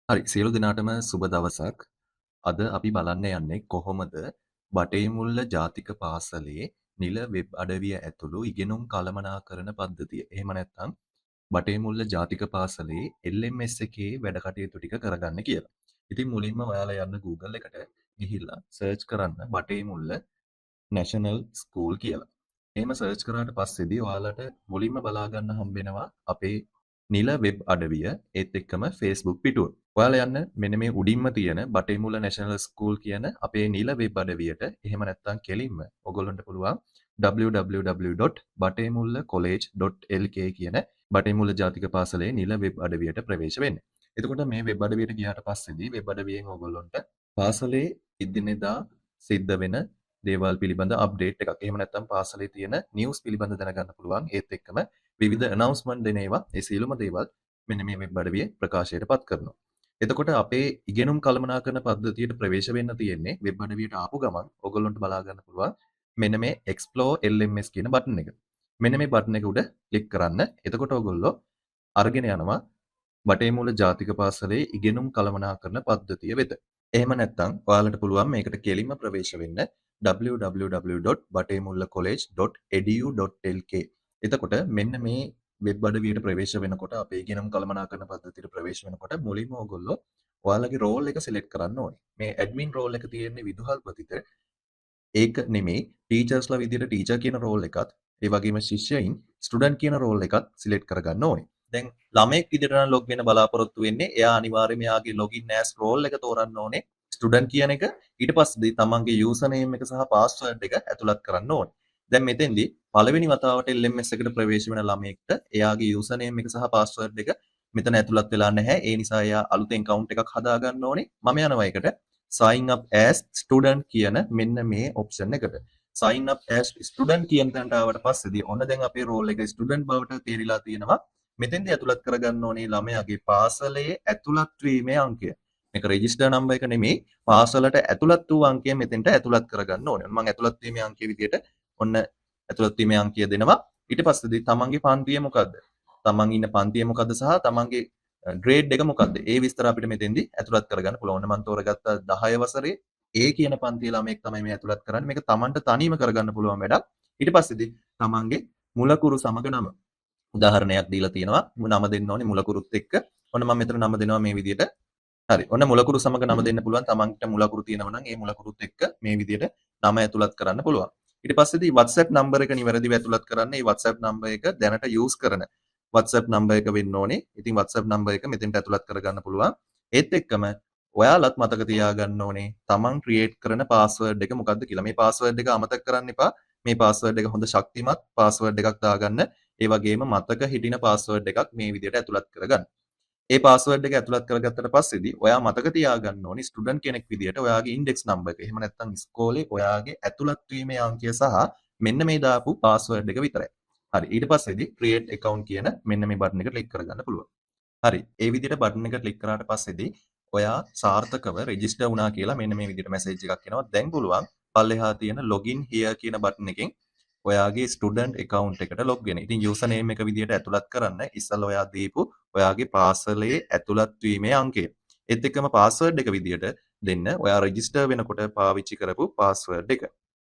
හරි සියලු දෙනාටම සුබ දවසක්. අද අපි බලන්න යන්නේ කොහොමද බටේමුල්ල ජාතික පාසලේ නිල වෙබ් අඩවිය ඇතුළු ඉගෙනුම් කළමනාකරන පද්ධතිය. එහෙම නැත්නම් බටේමුල්ල ජාතික පාසලේ LMS එකේ වැඩ කටයුතු ටික කරගන්න කියලා. ඉතින් මුලින්ම ඔයාලා යන්න Google එකට ගිහිල්ලා සර්ච් කරන්න බටේමුල්ල නැෂනල් ස්කූල් කියලා. එහෙම සර්ච් කරාට පස්සේදී ඔයාලට මුලින්ම බලා ගන්න හම්බෙනවා අපේ නිල වෙබ් අඩවිය ඒත් එක්කම Facebook පිටුව. ඔයාලා යන්න මෙන්න මේ උඩින්ම තියෙන බටේමුල්ල නැෂනල් ස්කූල් කියන අපේ නිල වෙබ් අඩවියට. එහෙම නැත්නම් කෙලින්ම ඔයගොල්ලන්ට පුළුවන් www.batemullacollege.lk කියන බටේමුල්ල ජාතික පාසලේ නිල වෙබ් අඩවියට ප්‍රවේශ වෙන්න. එතකොට මේ වෙබ් අඩවියට ගියාට පස්සේදී වෙබ් අඩවියෙන් ඔයගොල්ලන්ට පාසලේ ඉදිනදා සිද්ධ වෙන දේවල් පිළිබඳ අප්ඩේට් එකක්. එහෙම නැත්නම් පාසලේ තියෙන නිවුස් පිළිබඳ දැනගන්න පුළුවන්. ඒත් එක්කම විවිධ announcement දෙන ඒවා ඒ සියලුම දේවල් මෙන්න මේ වෙබ් අඩවියේ ප්‍රකාශයටපත් කරනවා. එතකොට අපේ ඉගෙනුම් කළමනාකරන පද්ධතියට ප්‍රවේශ වෙන්න තියෙන්නේ වෙබ් අඩවියට ආපු ගමන් ඔයගොල්ලන්ට බලා ගන්න පුළුවන් මෙන්න මේ Explore LMS කියන බටන් එක. මෙන්න මේ බටන් එක උඩ ක්ලික් කරන්න. එතකොට ඔයගොල්ලෝ අරගෙන යනවා බටේමුල්ල ජාතික පාසලේ ඉගෙනුම් කළමනාකරන පද්ධතිය වෙත. එහෙම නැත්නම් ඔයාලට පුළුවන් මේකට කෙලින්ම ප්‍රවේශ වෙන්න www.batemullacollege.edu.lk. එතකොට මෙන්න මේ වෙබ් අඩවියට ප්‍රවේශ වෙනකොට අපේ ඉගෙනුම් කළමනාකරන පද්ධතියට ප්‍රවේශ වෙනකොට මුලින්ම ඔයගොල්ලෝ ඔයාලගේ රෝල් එක සිලෙක්ට් කරන්න ඕනේ. මේ ඇඩ්මින් රෝල් එක තියෙන්නේ විදුහල්පතිට. ඒක නෙමෙයි ටීචර්ස්ලා විදියට ටීචර් කියන රෝල් එකත් ඒ වගේම ශිෂ්‍යයින් ස්ටුඩන්ට් කියන රෝල් එකත් සිලෙක්ට් කරගන්න ඕනේ. දැන් ළමයෙක් විදියට නම් ලොග් වෙන්න බලාපොරොත්තු වෙන්නේ එයා අනිවාර්යයෙන්ම එයාගේ login as රෝල් එක තෝරන්න ඕනේ ස්ටුඩන්ට් කියන එක. ඊට පස්සේ තමන්ගේ යූසර් නේම් එක සහ පාස්වර්ඩ් එක ඇතුළත් කරන්න ඕනේ. දැන් මෙතෙන්දී පළවෙනි වතාවට LMS එකට ප්‍රවේශ වෙන ළමයෙක්ට එයාගේ යූසර් නේම් එක සහ පාස්වර්ඩ් එක මෙතන ඇතුළත් වෙලා නැහැ. ඒ නිසා එයා අලුතෙන් account එකක් හදා ගන්න ඕනේ. මම යනවා එකට sign up as student කියන මෙන්න මේ ඔප්ෂන් එකට. sign up as student කියන තැනට ආවට පස්සේදී ඔන්න දැන් අපේ රෝල් එක ස්ටුඩන්ට් බවට තේරිලා තියෙනවා. මෙතෙන්දී ඇතුළත් කරගන්න ඕනේ ළමයාගේ පාසලේ ඇතුළත් වීමේ අංකය. මේක රෙජිස්ටර් නම්බර් එක නෙමෙයි පාසලට ඇතුළත් වූ අංකය මෙතෙන්ට ඇතුළත් කරගන්න ඕනේ. මම ඇතුළත් වීමේ අංකය විදියට ඔන්න ඇතුළත් වීමේ අංකය දෙනවා. ඊට පස්සේදී තමන්ගේ පන්තිය මොකද්ද? තමන් ඉන්න පන්තිය මොකද්ද සහ තමන්ගේ ග්‍රේඩ් එක මොකද්ද? ඒ විස්තර අපිට මෙතෙන්දී ඇතුළත් කරගන්න පුළුවන්. මම තෝරගත්ත 10 වසරේ A කියන පන්තියේ ළමයෙක් තමයි මේ ඇතුළත් කරන්නේ. මේක තමන්ට තනියම කරගන්න පුළුවන් වැඩක්. ඊට පස්සේදී තමන්ගේ මුලකුරු සමග නම උදාහරණයක් දීලා තියෙනවා. නම දෙන්න ඕනේ මුලකුරුත් එක්ක. ඔන්න මම මෙතන නම දෙනවා මේ විදියට. හරි. ඔන්න මුලකුරු සමග නම දෙන්න පුළුවන්. තමන්ට මුලකුරු තියෙනවා නම් ඒ මුලකුරුත් එක්ක මේ විදියට නම ඇතුළත් කරන්න පුළුවන්. ඊට පස්සේදී WhatsApp නම්බර එක නිවැරදිව ඇතුළත් කරන්න. මේ WhatsApp නම්බර එක දැනට යූස් කරන WhatsApp නම්බර එක වෙන්න ඕනේ. ඉතින් WhatsApp නම්බර එක මෙතෙන්ට ඇතුළත් කරගන්න පුළුවන්. ඒත් එක්කම ඔයාලත් මතක තියාගන්න ඕනේ තමන් ක්‍රියේට් කරන පාස්වර්ඩ් එක මොකක්ද කියලා. මේ පාස්වර්ඩ් එක අමතක කරන්න එපා. මේ පාස්වර්ඩ් එක හොඳ ශක්තිමත් පාස්වර්ඩ් එකක් දාගන්න. ඒ වගේම මතක හිටින පාස්වර්ඩ් එකක් මේ විදිහට ඇතුළත් කරගන්න. ඒ පාස්වර්ඩ් එක ඇතුළත් කරගත්තට පස්සේදී ඔයා මතක තියාගන්න ඕනේ ස්ටුඩන්ට් කෙනෙක් විදිහට ඔයාගේ ඉන්ඩෙක්ස් නම්බර් එක. එහෙම නැත්නම් ඉස්කෝලේ ඔයාගේ ඇතුළත් වීමේ අංකය සහ මෙන්න මේ දාපු පාස්වර්ඩ් එක විතරයි. හරි. ඊට පස්සේදී create account කියන මෙන්න මේ බටන් එක ක්ලික් කරගන්න පුළුවන්. හරි. ඒ විදිහට බටන් එක ක්ලික් කරාට පස්සේදී ඔයා සාර්ථකව රෙජිස්ටර් වුණා කියලා මෙන්න මේ විදිහට මැසේජ් එකක් එනවා. දැන් පුළුවන් පල්ලෙහා තියෙන login here කියන බටන් එකෙන් ඔයාගේ ස්ටුඩන්ට් account එකට log වෙන්න. ඉතින් user name එක විදිහට ඇතුළත් කරන්න ඉස්සෙල්ලා ඔයා දීපු ඔයාගේ පාසලේ ඇතුළත් වීමේ අංකය. ඒත් එක්කම password එක විදිහට දෙන්න ඔයා රෙජිස්ටර් වෙනකොට පාවිච්චි කරපු password එක.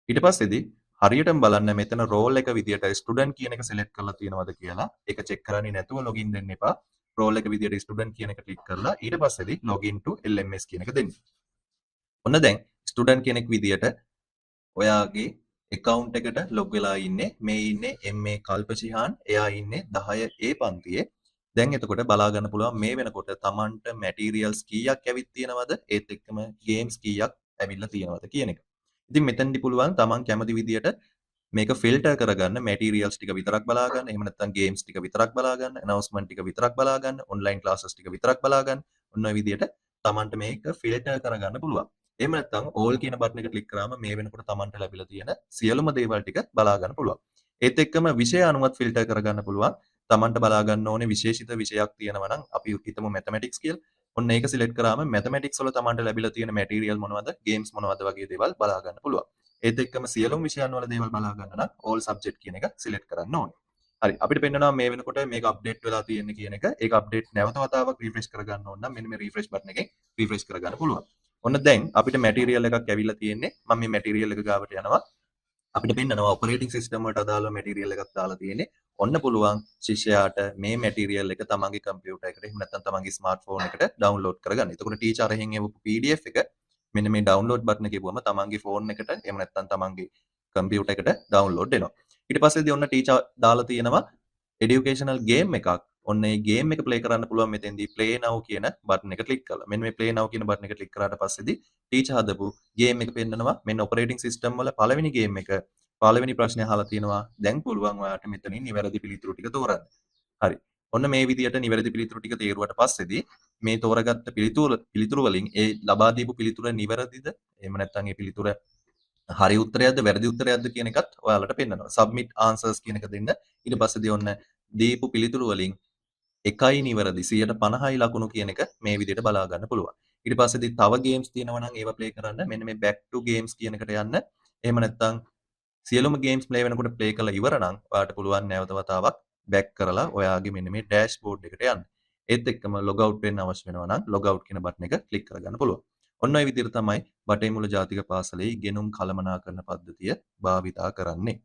ඊට පස්සේදී හරියටම බලන්න මෙතන රෝල් එක විදිහට ස්ටුඩන්ට් කියන එක සිලෙක්ට් කරලා තියෙනවද කියලා. ඒක චෙක් කරන්නේ නැතුව login දෙන්න එපා. රෝල් එක විදිහට ස්ටුඩන්ට් කියන එක ක්ලික් කරලා ඊට පස්සේදී login to LMS කියන එක දෙන්න. ඔන්න දැන් ස්ටුඩන්ට් කෙනෙක් විදිහට ඔයාගේ account එකට log වෙලා ඉන්නේ. මේ ඉන්නේ MA කල්පචිහාන්. එයා ඉන්නේ 10A පන්තියේ. දැන් එතකොට බලා ගන්න පුළුවන් මේ වෙනකොට Tamanට materials කීයක් ඇවිත් තියෙනවද? ඒත් එක්කම games කීයක් ඇවිල්ලා තියෙනවද කියන එක. ඉතින් මෙතනදි පුළුවන් Taman කැමති විදියට මේක ෆිල්ටර් කරගන්න materials ටික විතරක් බලා ගන්න. එහෙම නැත්නම් games ටික විතරක් බලා ගන්න. announcement ටික විතරක් බලා ගන්න. online classes ටික විතරක් බලා ගන්න. ඔන්න ඔය විදියට Tamanට මේක ෆිල්ටර් කරගන්න පුළුවන්. එහෙම නැත්නම් all කියන බටන් එක ක්ලික් කරාම මේ වෙනකොට Tamanට ලැබිලා තියෙන සියලුම දේවල් ටික බලා ගන්න පුළුවන්. ඒත් එක්කම විෂය අනුවත් ෆිල්ටර් කරගන්න පුළුවන්. Tamanට බලා ගන්න ඕනේ විශේෂිත විෂයක් තියෙනවා නම් අපි හිතමු mathematics කියලා. ඔන්න ඒක සිලෙක්ට් කරාම mathematics වල Tamanට ලැබිලා තියෙන material මොනවද, games මොනවද වගේ දේවල් බලා ගන්න පුළුවන්. ඒත් එක්කම සියලුම විෂයන් වල දේවල් බලා ගන්න නම් all subject කියන එක සිලෙක්ට් කරන්න ඕනේ. හරි. අපිට පෙන්නනවා මේ වෙනකොට මේක අප්ඩේට් වෙලා තියෙන්නේ කියන එක. ඒක අප්ඩේට් නැවත වතාවක් රිෆ්‍රෙෂ් කරගන්න ඕන නම් මෙන්න මේ රිෆ්‍රෙෂ් බටන් එකෙන් රිෆ්‍රෙෂ් කරගන්න පුළුවන්. ඔන්න දැන් අපිට මැටීරියල් එකක් ඇවිල්ලා තියෙන්නේ. මම මේ මැටීරියල් එක ගාවට යනවා. අපිට පෙන්නනවා ඔපරේටිං සිස්ටම් වලට අදාළ මැටීරියල් එකක් දාලා තියෙන්නේ. ඔන්න පුළුවන් ශිෂ්‍යයාට මේ මැටීරියල් එක තමන්ගේ කම්පියුටර් එකට එහෙම නැත්නම් තමන්ගේ ස්මාර්ට්ෆෝන් එකට ඩවුන්ලෝඩ් කරගන්න. එතකොට ටීචර් අරහින් එවපු PDF එක මෙන්න මේ ඩවුන්ලෝඩ් බටන් එකේ ගිහුවම තමන්ගේ ෆෝන් එකට එහෙම නැත්නම් තමන්ගේ කම්පියුටර් එකට ඩවුන්ලෝඩ් වෙනවා. ඊට පස්සේදී ඔන්න ටීචර් දාලා තියෙනවා එඩියුකේෂනල් ගේම් එකක්. ඔන්න ඒ ගේම් එක ප්ලේ කරන්න පුළුවන් මෙතෙන්දී ප්ලේ නව් කියන බටන් එක ක්ලික් කරලා. මෙන්න මේ ප්ලේ නව් කියන බටන් එක ක්ලික් කරාට පස්සේදී ටීචර් හදපු ගේම් එක පෙන්නනවා. මෙන්න ඔපරේටිං සිස්ටම් වල පළවෙනි ගේම් එක පළවෙනි ප්‍රශ්නේ අහලා තියෙනවා. දැන් පුළුවන් ඔයාලට මෙතනින් නිවැරදි පිළිතුරු ටික තෝරන්න. හරි. ඔන්න මේ විදියට නිවැරදි පිළිතුරු ටික තේරුවට පස්සේදී මේ තෝරගත්ත පිළිතුරු වලින් ඒ ලබා දීපු පිළිතුර නිවැරදිද? එහෙම නැත්නම් ඒ පිළිතුර හරි උත්තරයක්ද වැරදි උත්තරයක්ද කියන එකත් ඔයාලට පෙන්නනවා. සබ්මිට් ආන්සර්ස් කියන එක දෙන්න. ඊට පස්සේදී ඔන්න දීපු පිළිතුරු වලින් එකයි නිවැරදි 150යි ලකුණු කියන එක මේ විදිහට බලා ගන්න පුළුවන්. ඊට පස්සේදී තව ගේම්ස් තියෙනවා නම් ඒවා ප්ලේ කරන්න මෙන්න මේ back to games කියන එකට යන්න. එහෙම නැත්නම් සියලුම ගේම්ස් ප්ලේ වෙනකොට ප්ලේ කරලා ඉවර නම් ඔයාලට පුළුවන් නැවත වතාවක් බෑක් කරලා ඔයාගේ මෙන්න මේ ඩෑෂ්බෝඩ් එකට යන්න. ඒත් එක්කම ලොග් අවුට් වෙන්න අවශ්‍ය වෙනවා නම් ලොග් අවුට් කියන බටන් එක ක්ලික් කරගන්න පුළුවන්. ඔන්න ඔය විදිහට තමයි බටහිමුල ජාතික පාසලේ ඉගෙනුම් කළමනාකරණ පද්ධතිය භාවිතා කරන්නේ.